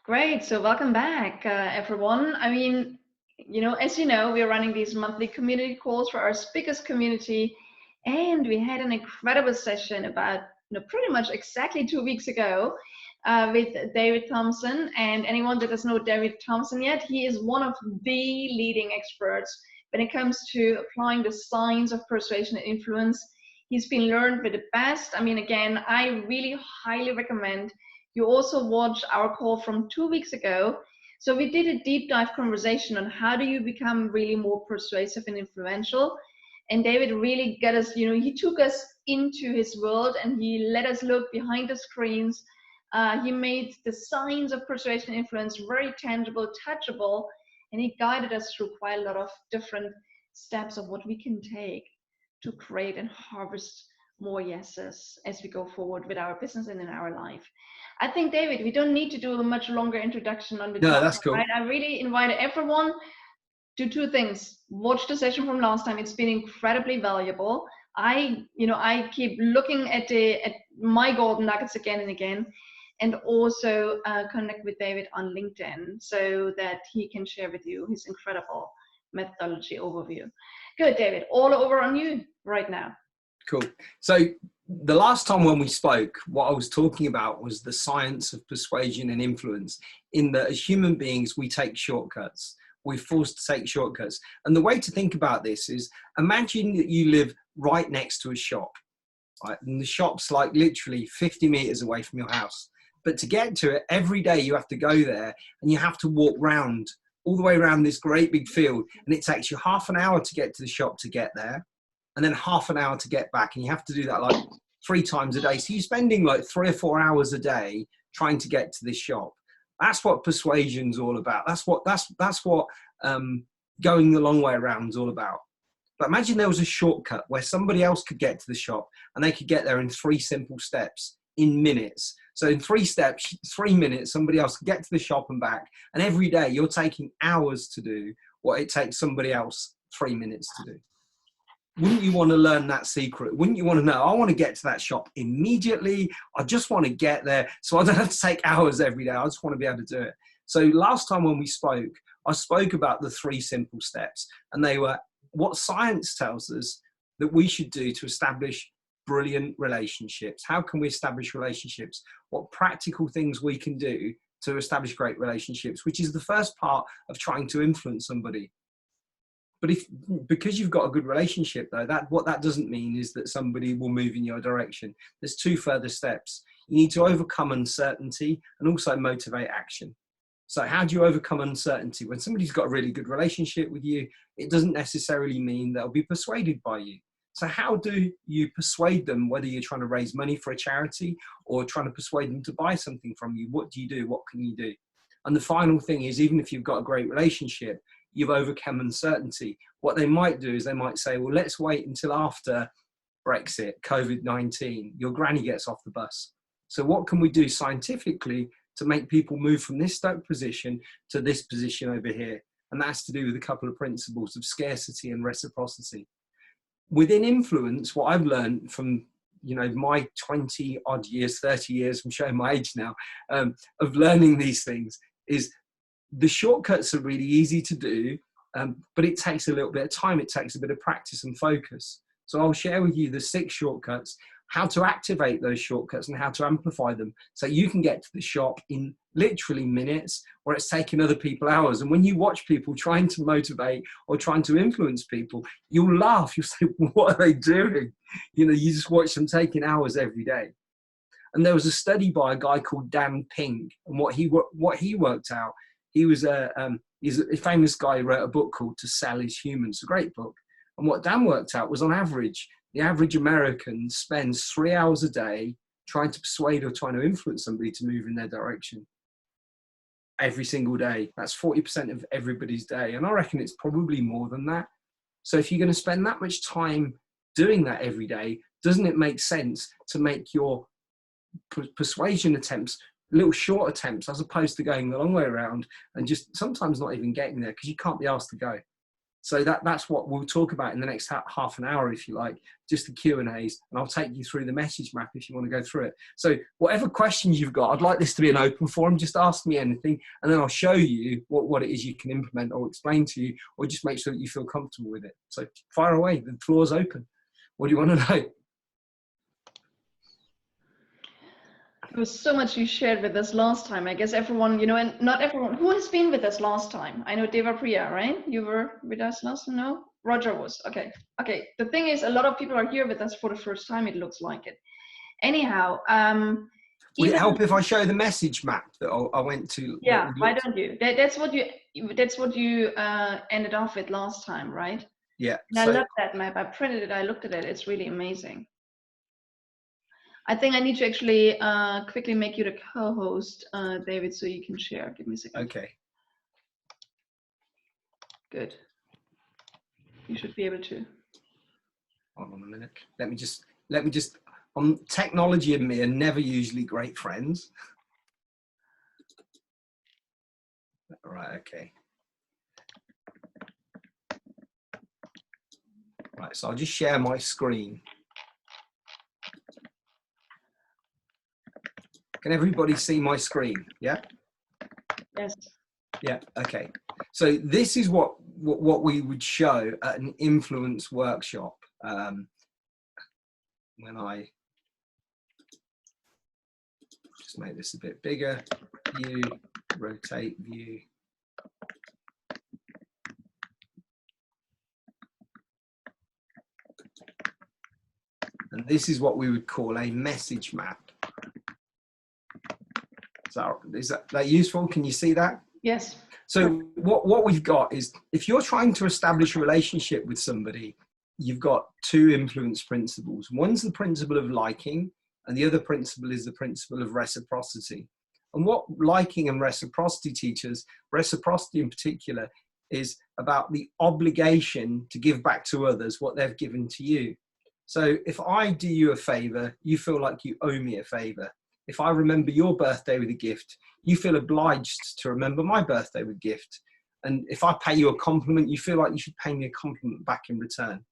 Great. So welcome back, everyone. As you know, we're running these monthly community calls for our speakers community, and we had an incredible session about, pretty much exactly 2 weeks ago with David Thomson. And anyone that doesn't know David Thomson yet, he is one of the leading experts when it comes to applying the science of persuasion and influence. He's been learned with the best. Again, I really highly recommend you also watch our call from 2 weeks ago. So we did a deep dive conversation on how do you become really more persuasive and influential. And David really got us, he took us into his world and he let us look behind the screens. He made the science of persuasion and influence very tangible, touchable, and he guided us through quite a lot of different steps of what we can take to create and harvest more yeses as we go forward with our business and in our life. I think, David, we don't need to do a much longer introduction on the No, topic, that's cool. right? I really invite everyone to two things. Watch the session from last time. It's been incredibly valuable. I keep looking at my golden nuggets again and again, and also connect with David on LinkedIn so that he can share with you his incredible methodology overview. Good, David. All over on you right now. Cool. So the last time when we spoke, what I was talking about was the science of persuasion and influence, in that as human beings, we take shortcuts. We're forced to take shortcuts. And the way to think about this is, imagine that you live right next to a shop, right? And the shop's like literally 50 meters away from your house. But to get to it, every day you have to go there and you have to walk round, all the way around this great big field. And it takes you half an hour to get to the shop to get there, and then half an hour to get back. And you have to do that like 3 times a day. So you're spending like 3 or 4 hours a day trying to get to this shop. That's what persuasion's all about. That's what going the long way around is all about. But imagine there was a shortcut where somebody else could get to the shop and they could get there in 3 simple steps in minutes. So in 3 steps, 3 minutes, somebody else could get to the shop and back. And every day you're taking hours to do what it takes somebody else 3 minutes to do. Wouldn't you want to learn that secret? Wouldn't you want to know, I want to get to that shop immediately. I just want to get there so I don't have to take hours every day. I just want to be able to do it. So last time when we spoke, I spoke about the 3 simple steps, and they were what science tells us that we should do to establish brilliant relationships. How can we establish relationships? What practical things we can do to establish great relationships, which is the first part of trying to influence somebody. But because you've got a good relationship, though, what that doesn't mean is that somebody will move in your direction. There's 2 further steps. You need to overcome uncertainty and also motivate action. So how do you overcome uncertainty? When somebody's got a really good relationship with you, it doesn't necessarily mean they'll be persuaded by you. So how do you persuade them, whether you're trying to raise money for a charity or trying to persuade them to buy something from you? What do you do? What can you do? And the final thing is, even if you've got a great relationship, you've overcome uncertainty. What they might do is they might say, well, let's wait until after Brexit, COVID-19, your granny gets off the bus. So what can we do scientifically to make people move from this stuck position to this position over here? And that's to do with a couple of principles of scarcity and reciprocity. Within influence, what I've learned from my 20 odd years, 30 years, I'm showing my age now, of learning these things, is the shortcuts are really easy to do, but it takes a little bit of time. It takes a bit of practice and focus. So I'll share with you the 6 shortcuts, how to activate those shortcuts and how to amplify them so you can get to the shop in literally minutes, where it's taking other people hours. And when you watch people trying to motivate or trying to influence people, you'll laugh. You'll say, what are they doing? You just watch them taking hours every day. And there was a study by a guy called Dan Pink, and what he worked out, he's a famous guy who wrote a book called To Sell Is Human. It's a great book. And what Dan worked out was, on average, the average American spends 3 hours a day trying to persuade or trying to influence somebody to move in their direction. Every single day. That's 40% of everybody's day. And I reckon it's probably more than that. So if you're going to spend that much time doing that every day, doesn't it make sense to make your persuasion attempts little short attempts, as opposed to going the long way around and just sometimes not even getting there because you can't be asked to go? So that's what we'll talk about in the next half an hour, if you like, just the Q&As, and I'll take you through the message map if you want to go through it. So whatever questions you've got, I'd like this to be an open forum. Just ask me anything, and then I'll show you what it is you can implement, or explain to you, or just make sure that you feel comfortable with it. So fire away, the floor's open. What do you want to know? There was so much you shared with us last time. I guess everyone, and not everyone, who has been with us last time? I know Deva Priya, right? You were with us last time? No? Roger was. Okay. The thing is, a lot of people are here with us for the first time, it looks like it. Anyhow, would it help if I show the message map that I went to? Yeah, why don't you? That's what you ended off with last time, right? Yeah. And I love that map. I printed it, I looked at it, it's really amazing. I think I need to actually quickly make you the co-host, David, so you can share. Give me a second. Okay. Good. You should be able to. Hold on a minute. Let me just. Technology and me are never usually great friends. Right. Okay. Right. So I'll just share my screen. Can everybody see my screen? Yeah? Yes. Yeah, okay. So this is what we would show at an influence workshop. When I just make this a bit bigger, view, rotate, view. And this is what we would call a message map. Is that useful? Can you see that? Yes. So what we've got is, if you're trying to establish a relationship with somebody, you've got two influence principles. One's the principle of liking, and the other principle is the principle of reciprocity. And what liking and reciprocity teaches, reciprocity in particular, is about the obligation to give back to others what they've given to you. So if I do you a favor, you feel like you owe me a favor. If I remember your birthday with a gift, you feel obliged to remember my birthday with a gift. And if I pay you a compliment, you feel like you should pay me a compliment back in return.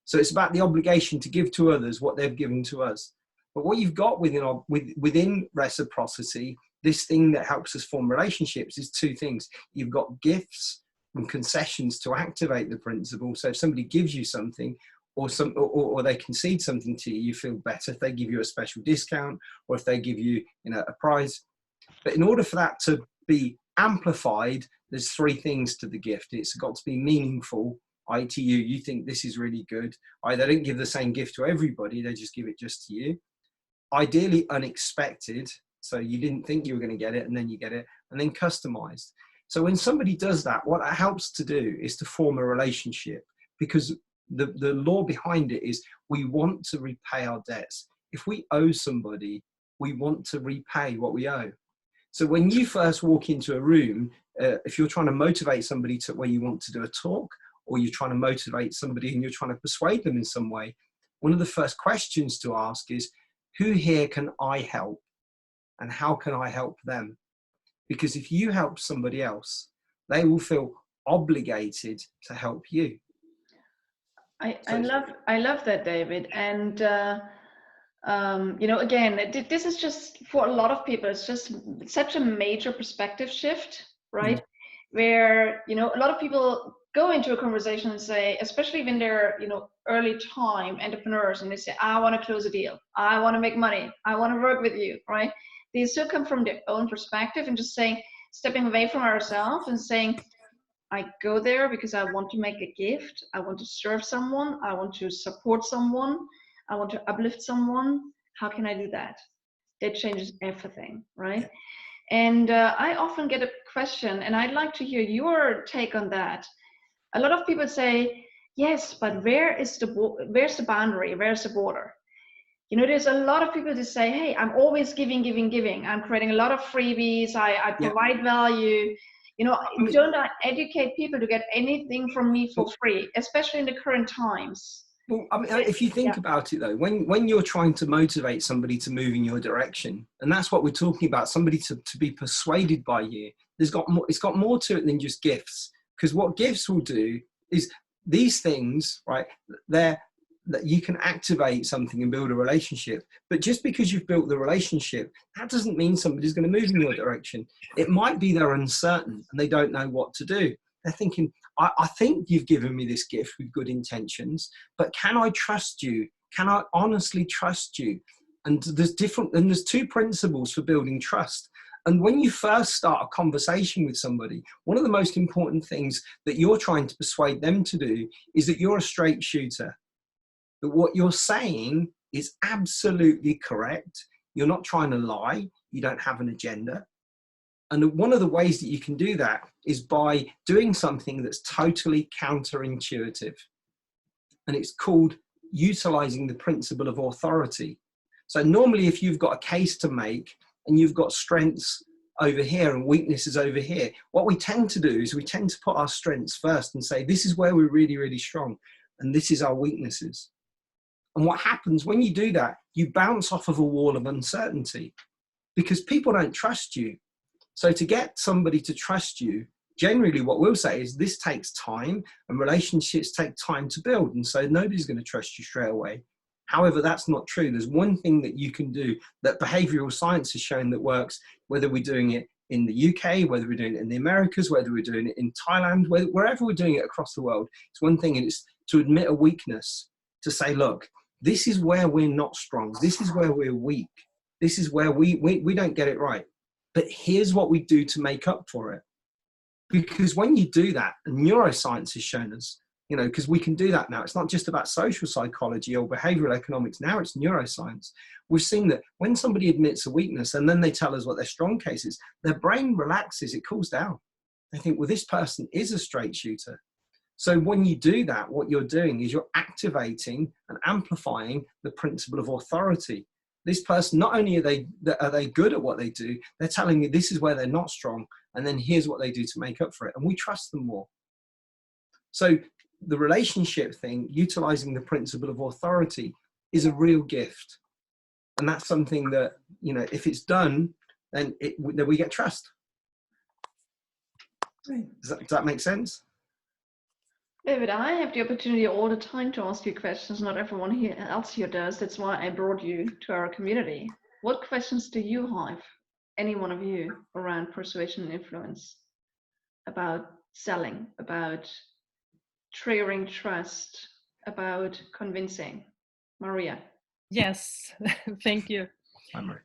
So it's about the obligation to give to others what they've given to us. But what you've got within reciprocity, this thing that helps us form relationships, is two things. You've got gifts and concessions to activate the principle. So if somebody gives you something, or they concede something to you, you feel better. If they give you a special discount, or if they give you, a prize. But in order for that to be amplified, there's three things to the gift. It's got to be meaningful, i.e. to you. You think this is really good. They don't give the same gift to everybody. They just give it just to you. Ideally unexpected. So you didn't think you were going to get it, and then you get it. And then customized. So when somebody does that, what that helps to do is to form a relationship, because the law behind it is we want to repay our debts. If we owe somebody, we want to repay what we owe. So when you first walk into a room, if you're trying to motivate somebody to where you want to do a talk, or you're trying to motivate somebody and you're trying to persuade them in some way, one of the first questions to ask is, who here can I help? And how can I help them? Because if you help somebody else, they will feel obligated to help you. I love that, David. And again, this is just, for a lot of people, it's just such a major perspective shift, right? Mm. Where a lot of people go into a conversation and say, especially when they're early time entrepreneurs, and they say, I want to close a deal, I want to make money, I want to work with you, right? They still come from their own perspective and just stepping away from ourselves and saying, I go there because I want to make a gift, I want to serve someone, I want to support someone, I want to uplift someone. How can I do that? That changes everything, right? And I often get a question, and I'd like to hear your take on that. A lot of people say, yes, but where's the boundary? Where's the border? There's a lot of people that say, hey, I'm always giving. I'm creating a lot of freebies. I provide value. Don't I educate people to get anything from me for free, especially in the current times? Well, I mean, if you think about it though, when you're trying to motivate somebody to move in your direction, and that's what we're talking about, somebody to be persuaded by you, it's got more to it than just gifts. Because what gifts will do is these things, right? That you can activate something and build a relationship, but just because you've built the relationship, that doesn't mean somebody's going to move in your direction. It might be they're uncertain and they don't know what to do. They're thinking, I think you've given me this gift with good intentions, but can I trust you? Can I honestly trust you? And there's two principles for building trust. And when you first start a conversation with somebody, one of the most important things that you're trying to persuade them to do is that you're a straight shooter, that what you're saying is absolutely correct. You're not trying to lie. You don't have an agenda. And one of the ways that you can do that is by doing something that's totally counterintuitive. And it's called utilizing the principle of authority. So normally if you've got a case to make and you've got strengths over here and weaknesses over here, what we tend to do is we tend to put our strengths first and say, this is where we're really, really strong. And this is our weaknesses. And what happens when you do that, you bounce off of a wall of uncertainty because people don't trust you. So to get somebody to trust you, generally what we'll say is this takes time and relationships take time to build. And so nobody's going to trust you straight away. However, that's not true. There's one thing that you can do that behavioral science has shown that works, whether we're doing it in the UK, whether we're doing it in the Americas, whether we're doing it in Thailand, wherever we're doing it across the world. It's one thing, and it's to admit a weakness, to say, look, this is where we're not strong. This is where we're weak. This is where we don't get it right. But here's what we do to make up for it. Because when you do that, and neuroscience has shown us, because we can do that now. It's not just about social psychology or behavioral economics. Now it's neuroscience. We've seen that when somebody admits a weakness and then they tell us what their strong case is, their brain relaxes, it cools down. They think, well, this person is a straight shooter. So when you do that, what you're doing is you're activating and amplifying the principle of authority. This person, not only are they good at what they do, they're telling you this is where they're not strong, and then here's what they do to make up for it. And we trust them more. So the relationship thing, utilizing the principle of authority, is a real gift. And that's something that, if it's done, then we get trust. Does that make sense? David, I have the opportunity all the time to ask you questions. Not everyone else here does. That's why I brought you to our community. What questions do you have, any one of you, around persuasion and influence, about selling, about triggering trust, about convincing? Maria. Yes, thank you. Hi, Maria.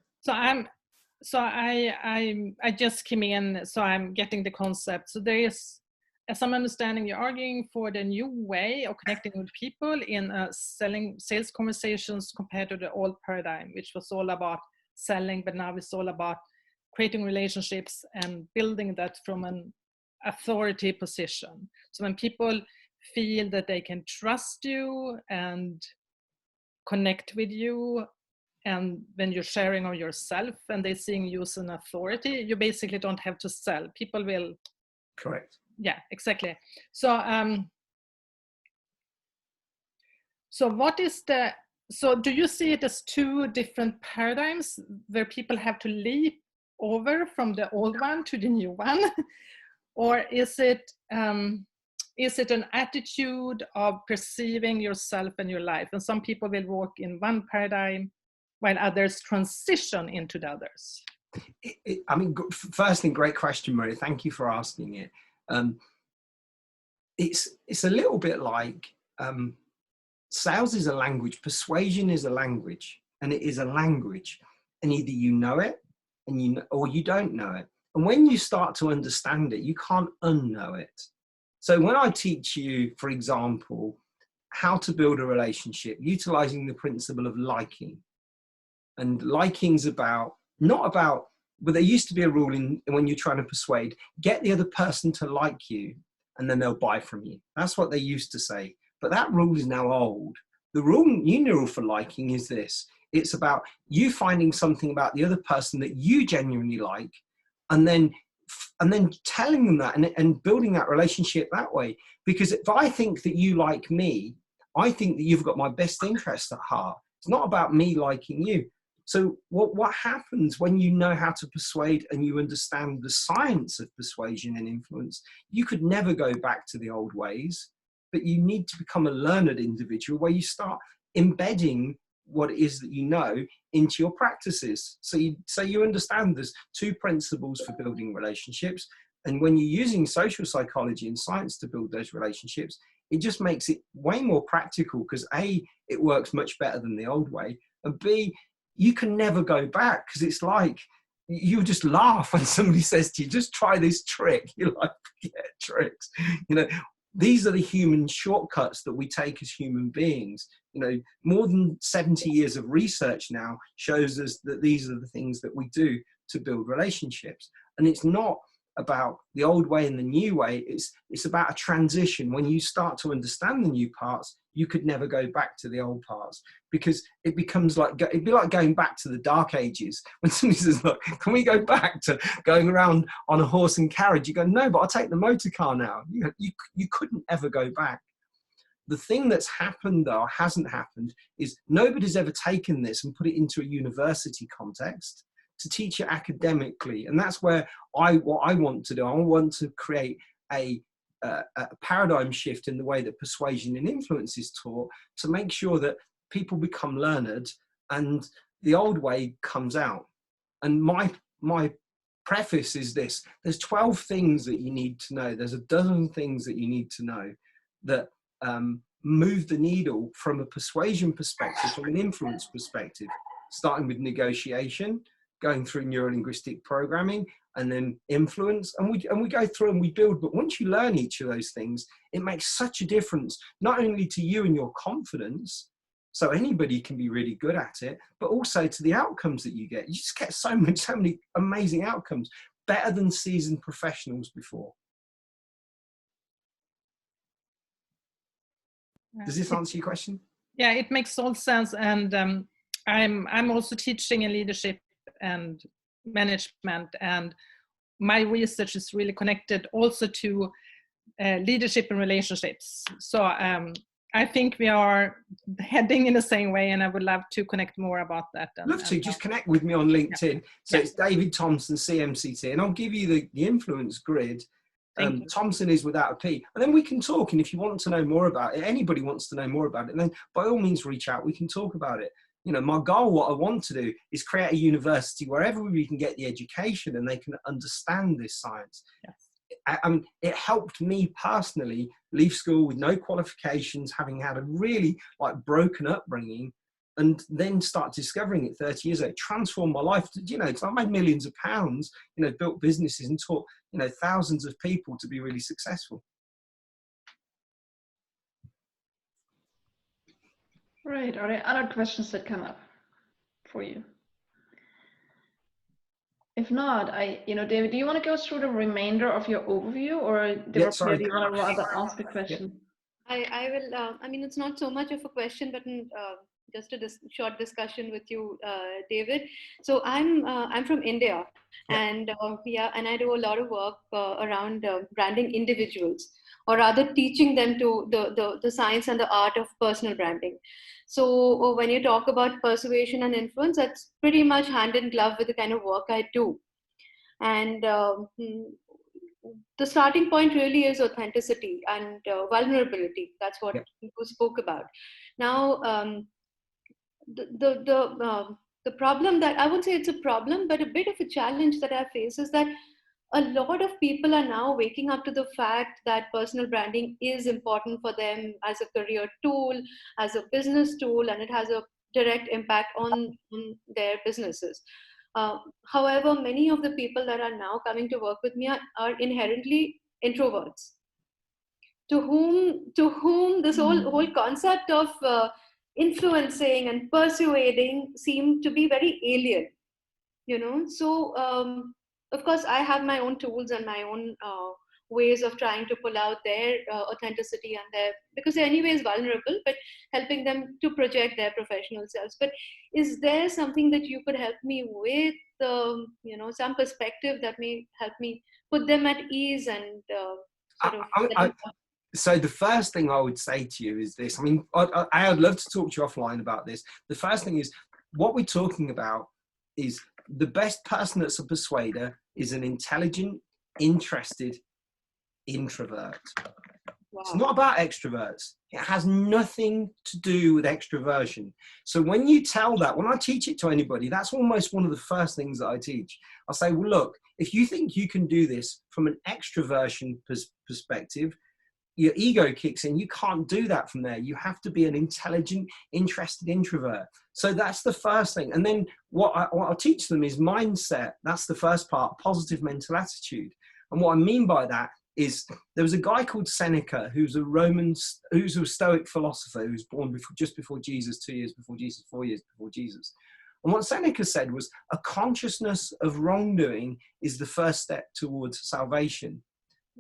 So I just came in, so I'm getting the concept. So there is, as I'm understanding, you're arguing for the new way of connecting with people in sales conversations compared to the old paradigm, which was all about selling, but now it's all about creating relationships and building that from an authority position. So when people feel that they can trust you and connect with you, and when you're sharing of yourself and they're seeing you as an authority, you basically don't have to sell. People will. Correct. Yeah, exactly. So, so do you see it as two different paradigms where people have to leap over from the old one to the new one? Or is it an attitude of perceiving yourself and your life? And some people will walk in one paradigm while others transition into the others. Firstly, great question, Maria. Thank you for asking it. It's a little bit like sales is a language, persuasion is a language, and it is a language, and either you know it or you don't know it. And when you start to understand it, you can't unknow it. So when I teach you, for example, how to build a relationship utilizing the principle of liking, and liking's not about, but there used to be a rule when you're trying to persuade, get the other person to like you and then they'll buy from you. That's what they used to say. But that rule is now old. The new rule for liking is this. It's about you finding something about the other person that you genuinely like, and then telling them that and building that relationship that way. Because if I think that you like me, I think that you've got my best interest at heart. It's not about me liking you. So what happens when you know how to persuade and you understand the science of persuasion and influence? You could never go back to the old ways. but you need to become a learned individual where you start embedding what it is that you know into your practices. So you understand there's two principles for building relationships. And when you're using social psychology and science to build those relationships, it just makes it way more practical, because A, it works much better than the old way, and B, you can never go back, because it's like, you just laugh when somebody says to you, just try this trick. You're like, forget tricks. You know, these are the human shortcuts that we take as human beings. You know, more than 70 years of research now shows us that these are the things that we do to build relationships. And it's not about the old way and the new way. It's about a transition. When you start to understand the new parts, you could never go back to the old parts, because it becomes like, it'd be like going back to the dark ages. When somebody says, look, can we go back to going around on a horse and carriage? You go, no, but I'll take the motor car now. You couldn't ever go back. The thing that's happened, though, hasn't happened, is nobody's ever taken this and put it into a university context to teach it academically. And that's where what I want to do. I want to create a paradigm shift in the way that persuasion and influence is taught, to make sure that people become learned and the old way comes out. And my preface is this: there's 12 things that you need to know. There's a dozen things that you need to know that move the needle from a persuasion perspective, from an influence perspective, starting with negotiation, going through neurolinguistic programming, and then influence, and we go through and we build. But once you learn each of those things, it makes such a difference, not only to you and your confidence, so anybody can be really good at it, but also to the outcomes that you get. You just get so many amazing outcomes, better than seasoned professionals before. Does this answer your question? Yeah, it makes all sense. And I'm also teaching in leadership and management, and my research is really connected also to leadership and relationships. So I think we are heading in the same way, and I would love to connect more about that. Love to. Just connect with me on LinkedIn. Yeah. So it's David Thomson, CMCT, and I'll give you the influence grid. Thomson is without a P, and then we can talk. And if you want to know more about it, anybody wants to know more about it, then by all means reach out. We can talk about it. You know, my goal, what I want to do, is create a university where everybody can get the education and they can understand this science. Yes. It helped me personally leave school with no qualifications, having had a really broken upbringing, and then start discovering it 30 years ago. It transformed my life. You know, I made millions of pounds, you know, built businesses and taught, you know, thousands of people to be really successful. Right. Are there other questions that come up for you? If not, David, do you want to go through the remainder of your overview, or do you want to rather ask a question? Yeah. I will. I mean, it's not so much of a question, but just a short discussion with you, David. So I'm from India, and and I do a lot of work around branding individuals, or rather teaching them to the science and the art of personal branding. So when you talk about persuasion and influence, that's pretty much hand in glove with the kind of work I do. And the starting point really is authenticity and vulnerability. That's what you spoke about. Now, the problem that I wouldn't say it's a problem, but a bit of a challenge that I face is that a lot of people are now waking up to the fact that personal branding is important for them as a career tool, as a business tool, and it has a direct impact on their businesses. However, many of the people that are now coming to work with me are inherently introverts, to whom this whole concept of influencing and persuading seem to be very alien, you know. So of course I have my own tools and my own ways of trying to pull out their authenticity and because they're anyways vulnerable, but helping them to project their professional selves. But is there something that you could help me with, some perspective that may help me put them at ease and So the first thing I would say to you is this. I mean, I'd love to talk to you offline about this. The first thing is, what we're talking about is the best person that's a persuader is an intelligent, interested introvert. It's Wow. not about extroverts. It has nothing to do with extroversion. So when you tell that, when I teach it to anybody, that's almost one of the first things that I teach. I'll say, well, look, if you think you can do this from an extroversion perspective, your ego kicks in. You can't do that from there. You have to be an intelligent, interested introvert. So that's the first thing. And then what I'll teach them is mindset. That's the first part, positive mental attitude. And what I mean by that is there was a guy called Seneca, who's a Stoic philosopher who was born just before Jesus, 2 years before Jesus, 4 years before Jesus. And what Seneca said was, a consciousness of wrongdoing is the first step towards salvation.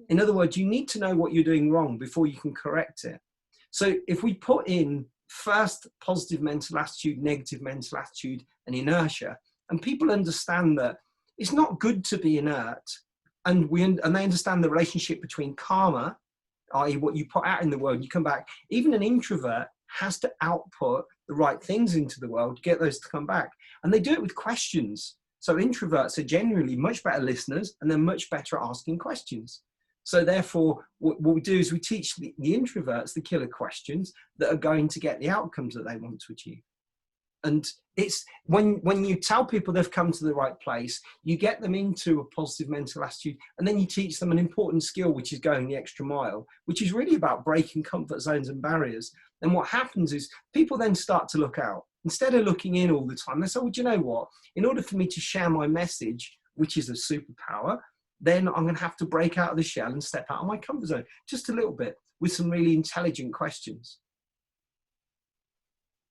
In other words, you need to know what you're doing wrong before you can correct it. So if we put in first positive mental attitude, negative mental attitude, and inertia, and people understand that it's not good to be inert, and they understand the relationship between karma, i.e. what you put out in the world, you come back. Even an introvert has to output the right things into the world to get those to come back. And they do it with questions. So introverts are generally much better listeners, and they're much better at asking questions. So therefore, what we do is we teach the introverts the killer questions that are going to get the outcomes that they want to achieve. And it's when you tell people they've come to the right place, you get them into a positive mental attitude, and then you teach them an important skill, which is going the extra mile, which is really about breaking comfort zones and barriers. And what happens is people then start to look out. Instead of looking in all the time, they say, well, do you know what? In order for me to share my message, which is a superpower, then I'm going to have to break out of the shell and step out of my comfort zone just a little bit with some really intelligent questions.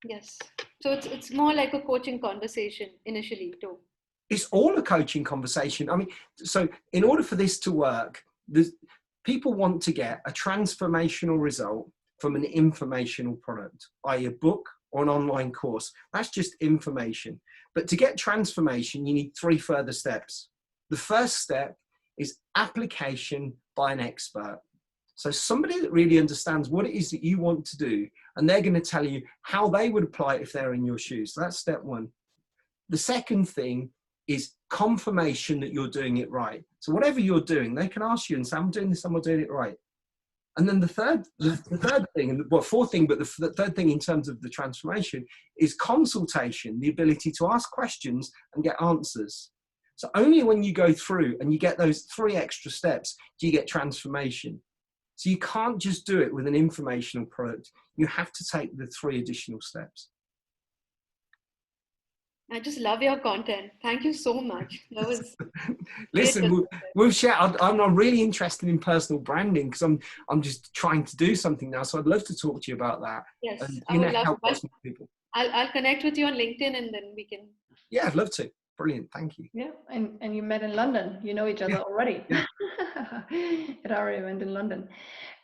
Yes. So it's more like a coaching conversation initially too. It's all a coaching conversation. I mean, so in order for this to work, people want to get a transformational result from an informational product, i.e. a book or an online course. That's just information. But to get transformation, you need 3 further steps. The first step is application by an expert. So somebody that really understands what it is that you want to do, and they're going to tell you how they would apply it if they're in your shoes. So that's step 1. The second thing is confirmation that you're doing it right. So whatever you're doing, they can ask you and say, I'm doing this, I'm doing it right. And then the third thing, and well, fourth thing, but the third thing in terms of the transformation is consultation, the ability to ask questions and get answers. So only when you go through and you get those 3 extra steps do you get transformation. So you can't just do it with an informational product. You have to take the 3 additional steps. I just love your content. Thank you so much. That was Listen, we'll share. I'm really interested in personal branding because I'm just trying to do something now. So I'd love to talk to you about that. Yes, and I would love help to. lots more people. I'll connect with you on LinkedIn and then we can. Yeah, I'd love to. Brilliant, thank you. Yeah, and you met in London. You know each other already. Yeah. At our event in London.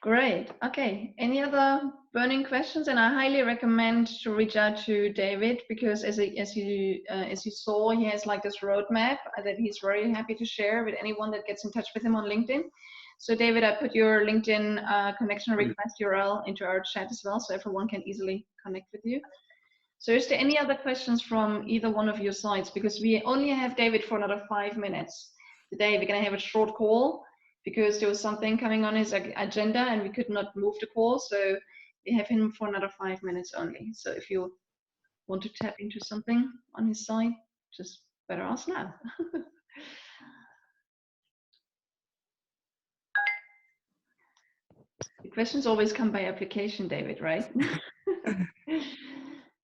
Great. Okay. Any other burning questions? And I highly recommend to reach out to David because as you saw, he has like this roadmap that he's very happy to share with anyone that gets in touch with him on LinkedIn. So David, I put your LinkedIn connection request URL into our chat as well, so everyone can easily connect with you. So is there any other questions from either one of your sides? Because we only have David for another 5 minutes. Today we're going to have a short call because there was something coming on his agenda and we could not move the call. So we have him for another 5 minutes only. So if you want to tap into something on his side, just better ask now. The questions always come by application, David, right?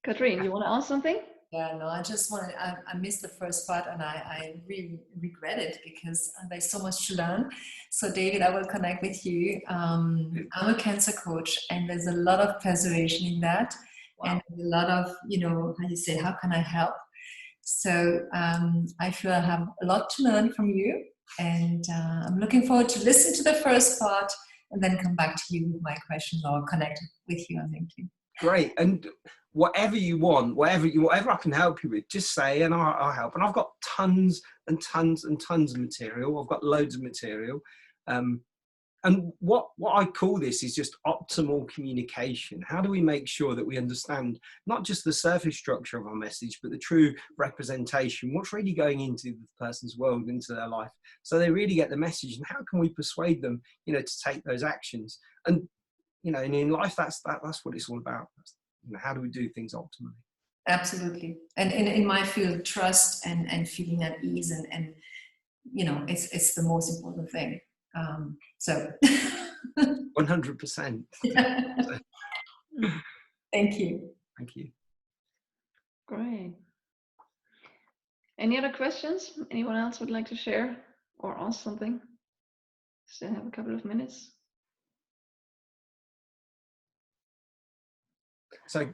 Katrine, you want to ask something? Yeah, no, I just want to, I missed the first part and I really regret it because there's so much to learn. So David, I will connect with you. I'm a cancer coach and there's a lot of persuasion in that. Wow. And a lot of, how you say, how can I help? So I feel I have a lot to learn from you and I'm looking forward to listen to the first part and then come back to you with my questions or connect with you on LinkedIn. Great. And whatever you want, whatever I can help you with, just say and I'll help. And I've got tons and tons and tons of material. I've got loads of material. And what I call this is just optimal communication. How do we make sure that we understand not just the surface structure of our message, but the true representation, what's really going into the person's world, into their life, so they really get the message, and how can we persuade them, to take those actions? And you know, and in life, that's what it's all about. You know, how do we do things optimally? Absolutely. And in my field, trust and feeling at ease and you know, it's the most important thing. So 100%. Thank you. Thank you. Great. Any other questions? Anyone else would like to share or ask something? Still have a couple of minutes. So,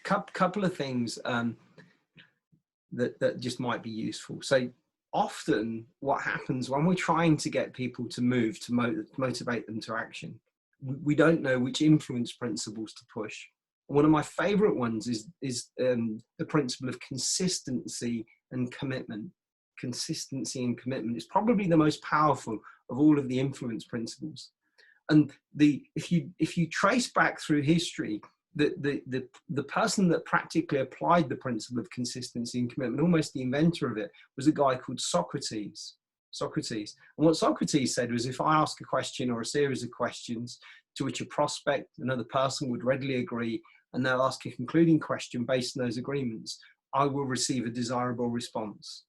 couple of things that just might be useful. So, often what happens when we're trying to get people to move, to motivate them to action, we don't know which influence principles to push. One of my favorite ones is the principle of consistency and commitment. Consistency and commitment is probably the most powerful of all of the influence principles. And if you trace back through history, the person that practically applied the principle of consistency and commitment, almost the inventor of it, was a guy called Socrates. And what Socrates said was, if I ask a question or a series of questions to which a prospect, another person, would readily agree, and they'll ask a concluding question based on those agreements, I will receive a desirable response.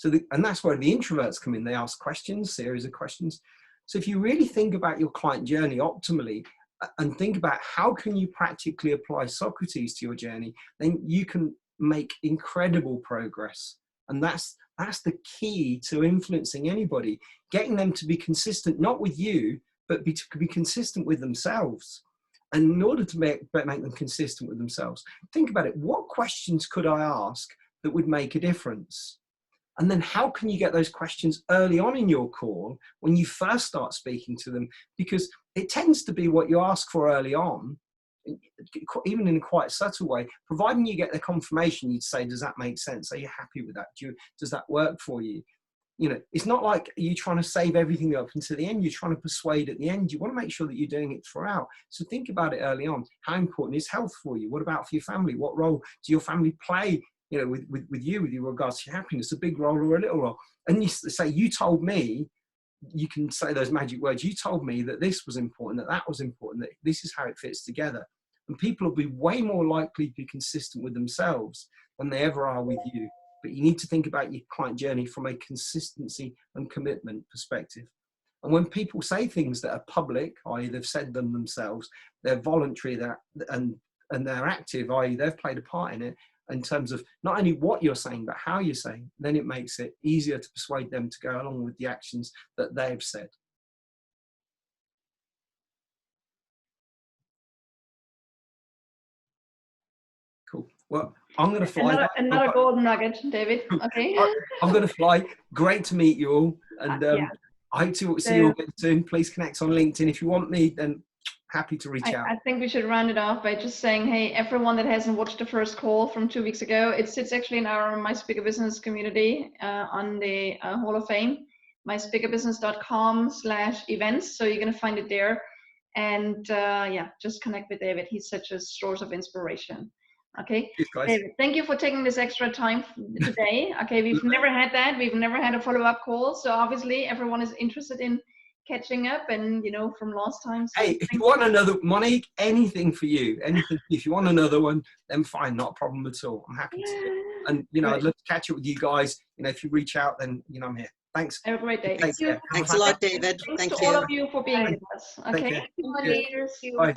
And that's where the introverts come in. They ask questions, series of questions. So if you really think about your client journey optimally and think about how can you practically apply Socrates to your journey, then you can make incredible progress. And that's the key to influencing anybody, getting them to be consistent, not with you, but to be consistent with themselves. And in order to make them consistent with themselves, think about it. What questions could I ask that would make a difference? And then how can you get those questions early on in your call when you first start speaking to them? Because it tends to be what you ask for early on, even in a quite subtle way, providing you get the confirmation, you'd say, does that make sense? Are you happy with that? Does that work for you? You know, it's not like you're trying to save everything up until the end. You're trying to persuade at the end. You want to make sure that you're doing it throughout. So think about it early on. How important is health for you? What about for your family? What role do your family play, you know, with your regards to your happiness? A big role or a little role? And you say, you told me, you can say those magic words. You told me that this was important, that was important, that this is how it fits together. And people will be way more likely to be consistent with themselves than they ever are with you. But you need to think about your client journey from a consistency and commitment perspective. And when people say things that are public, i.e. they've said them themselves, they're voluntary, and they're active, i.e. they've played a part in it, in terms of not only what you're saying, but how you're saying, then it makes it easier to persuade them to go along with the actions that they've said. Cool. Well, I'm going to fly. Another golden nugget, David. Okay. I'm going to fly. Great to meet you all. And yeah. I hope to see you all again soon. Please connect on LinkedIn. If you want me, then happy to reach out. I think we should round it off by just saying, hey, everyone that hasn't watched the first call from 2 weeks ago, it sits actually in our My Speaker Business community on the Hall of Fame, myspeakerbusiness.com/events. So you're going to find it there. And yeah, just connect with David. He's such a source of inspiration. Okay, David, thank you for taking this extra time today. Okay, we've never had that. We've never had a follow-up call. So obviously everyone is interested in catching up, and you know, from last time. So hey, if you want another, Monique, anything for you, anything. If you want another one, then fine, not a problem at all. I'm happy to. And you know, I'd love to catch up with you guys. You know, if you reach out, then you know I'm here. Thanks. Have a great day. Thanks a lot, David. Thanks to all of you for being with us. Okay. Bye.